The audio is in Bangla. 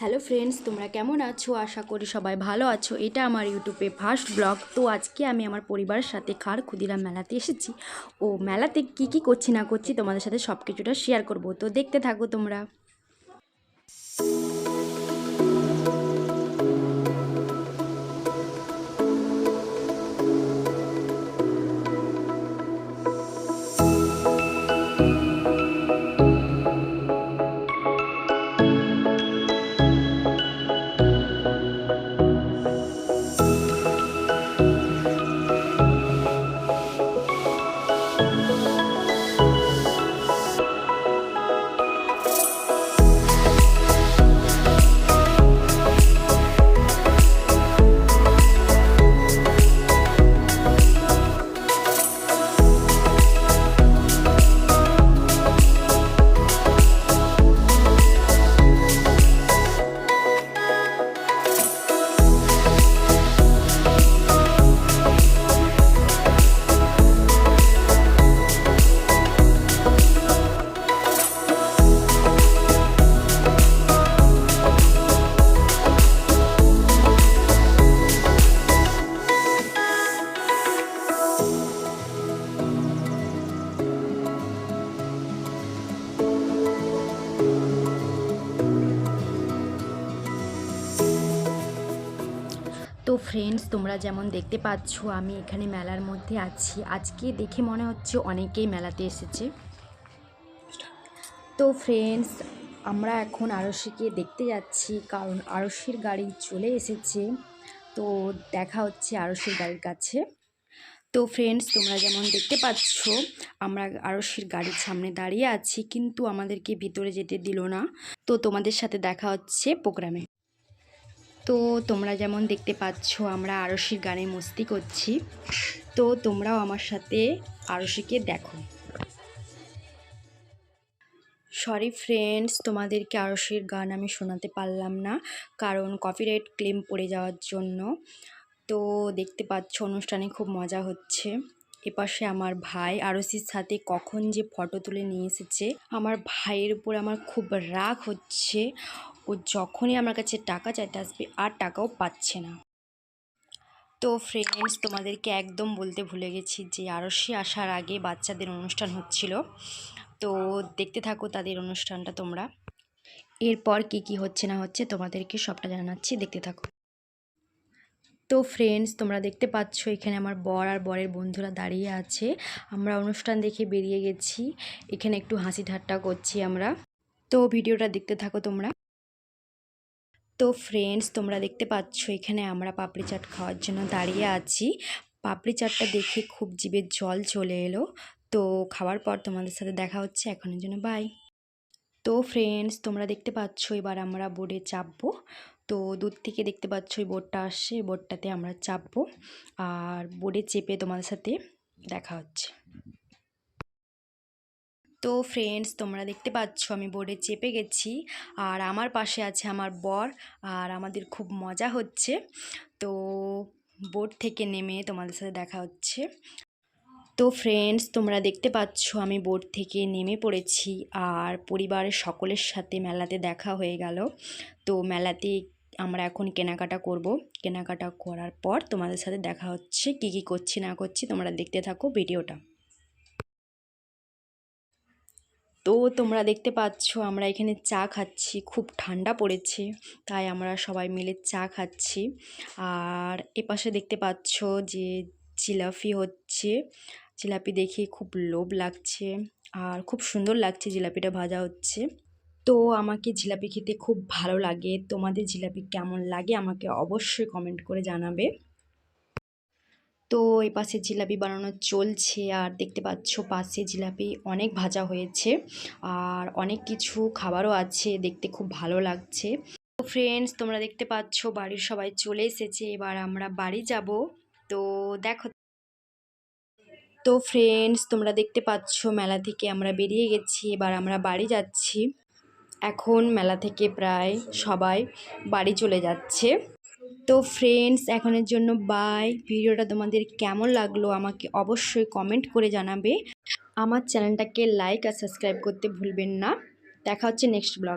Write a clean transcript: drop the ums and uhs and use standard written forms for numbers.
হ্যালো ফ্রেন্ডস, তোমরা কেমন আছো? আশা করি সবাই ভালো আছো। এটা আমার ইউটিউবে ফার্স্ট ব্লগ। তো আজকে আমি আমার পরিবারের সাথে খার ক্ষুদিরাম মেলাতে এসেছি। ও মেলাতে কি করছি না করছি তোমাদের সাথে সব কিছুটা শেয়ার করব। তো দেখতে থাকো তোমরা। তো ফ্রেন্ডস, তোমরা যেমন দেখতে পাচ্ছ আমি এখানে মেলার মধ্যে আছি। আজকে দেখে মনে হচ্ছে অনেকেই মেলাতে এসেছে। তো ফ্রেন্ডস, আমরা এখন আরশিকে দেখতে যাচ্ছি, কারণ আরশির গাড়ি চলে এসেছে। তো দেখা হচ্ছে আরশির গাড়ির কাছে। তো ফ্রেন্ডস, তোমরা যেমন দেখতে পাচ্ছ আমরা আরশির গাড়ির সামনে দাঁড়িয়ে আছি, কিন্তু আমাদেরকে ভিতরে যেতে দিল না। তো তোমাদের সাথে দেখা হচ্ছে প্রোগ্রামে। তো তোমরা যেমন দেখতে পাচ্ছ আমরা আরশির গানে মস্তি করছি। তো তোমরাও আমার সাথে আরশিকে দেখো। সরি ফ্রেন্ডস, তোমাদেরকে আরশির গান আমি শোনাতে পারলাম না, কারণ কপিরাইট ক্লেম পড়ে যাওয়ার জন্য। তো দেখতে পাচ্ছ অনুষ্ঠানে খুব মজা হচ্ছে। এপাশে আমার ভাই আরশির সাথে কখন যে ফটো তুলে নিয়ে এসেছে। আমার ভাইয়ের উপর আমার খুব রাগ হচ্ছে। ও যখনই আমার কাছে টাকা চাইতে আসবে আর টাকাও পাচ্ছে না। তো ফ্রেন্ডস, তোমাদেরকে একদম বলতে ভুলে গেছি যে আরশি আসার আগে বাচ্চাদের অনুষ্ঠান হচ্ছিল। তো দেখতে থাকো তাদের অনুষ্ঠানটা তোমরা। এরপর কি হচ্ছে না হচ্ছে তোমাদেরকে সবটা জানাচ্ছি, দেখতে থাকো। তো ফ্রেন্ডস, তোমরা দেখতে পাচ্ছ এখানে আমার বর আর বরের বন্ধুরা দাঁড়িয়ে আছে। আমরা অনুষ্ঠান দেখে বেরিয়ে গেছি। এখানে একটু হাসি ঠাট্টা করছি আমরা। তো ভিডিওটা দেখতে থাকো তোমরা। তো ফ্রেন্ডস, তোমরা দেখতে পাচ্ছ এখানে আমরা পাপড়ি চাট খাওয়ার জন্য দাঁড়িয়ে আছি। পাপড়ি চাটটা দেখে খুব জিভের জল চলে এলো। তো খাওয়ার পর তোমাদের সাথে দেখা হচ্ছে, এখনের জন্য বাই। তো ফ্রেন্ডস, তোমরা দেখতে পাচ্ছ এবার আমরা বোর্ডে চাপবো। তো দূর থেকে দেখতে পাচ্ছ এই বোর্ডটা আসছে, এই বোর্ডটাতে আমরা চাপবো আর বোর্ডে চেপে তোমাদের সাথে দেখা হচ্ছে। তো ফ্রেন্ডস, তোমরা দেখতে পাচ্ছ আমি বোর্ডে চেপে গেছি আর আমার পাশে আছে আমার বর, আর আমাদের খুব মজা হচ্ছে। তো বোর্ড থেকে নেমে তোমাদের সাথে দেখা হচ্ছে। তো ফ্রেন্ডস, তোমরা দেখতে পাচ্ছ আমি বোট থেকে নেমে পড়েছি আর পরিবারের সকলের সাথে মেলাতে দেখা হয়ে গেল। তো মেলাতে আমরা এখন কেনাকাটা করব। কেনাকাটা করার পর তোমাদের সাথে দেখা হচ্ছে। কি করছি না করছি তোমরা দেখতে থাকো ভিডিওটা। তো তোমরা দেখতে পাচ্ছ আমরা এখানে চা খাচ্ছি, খুব ঠান্ডা পড়েছে তাই আমরা সবাই মিলে চা খাচ্ছি। আর এপাশে দেখতে পাচ্ছ যে জিলাপি হচ্ছে। জিলাপি দেখে খুব লোভ লাগছে আর খুব সুন্দর লাগছে, জিলাপিটা ভাজা হচ্ছে। তো আমাকে জিলাপি খেতে খুব ভালো লাগে। তোমাদের জিলাপি কেমন লাগে আমাকে অবশ্যই কমেন্ট করে জানাবে। তো এই পাশে জিলাপি বানানো চলছে আর দেখতে পাচ্ছ পাশে জিলাপি অনেক ভাজা হয়েছে আর অনেক কিছু খাবারও আছে, দেখতে খুব ভালো লাগছে। তো ফ্রেন্ডস, তোমরা দেখতে পাচ্ছ বাড়ির সবাই চলে এসেছে, এবার আমরা বাড়ি যাব। তো দেখো। তো ফ্রেন্ডস, তোমরা দেখতে পাচ্ছ মেলা থেকে আমরা বেরিয়ে গেছি, এবার আমরা বাড়ি যাচ্ছি। এখন মেলা থেকে প্রায় সবাই বাড়ি চলে যাচ্ছে। তো ফ্রেন্ডস, এখনের জন্য বাই। ভিডিওটা তোমাদের কেমন লাগলো আমাকে অবশ্যই কমেন্ট করে জানাবে। আমার চ্যানেলটাকে লাইক আর সাবস্ক্রাইব করতে ভুলবেন না। দেখা হচ্ছে নেক্সট ব্লগ।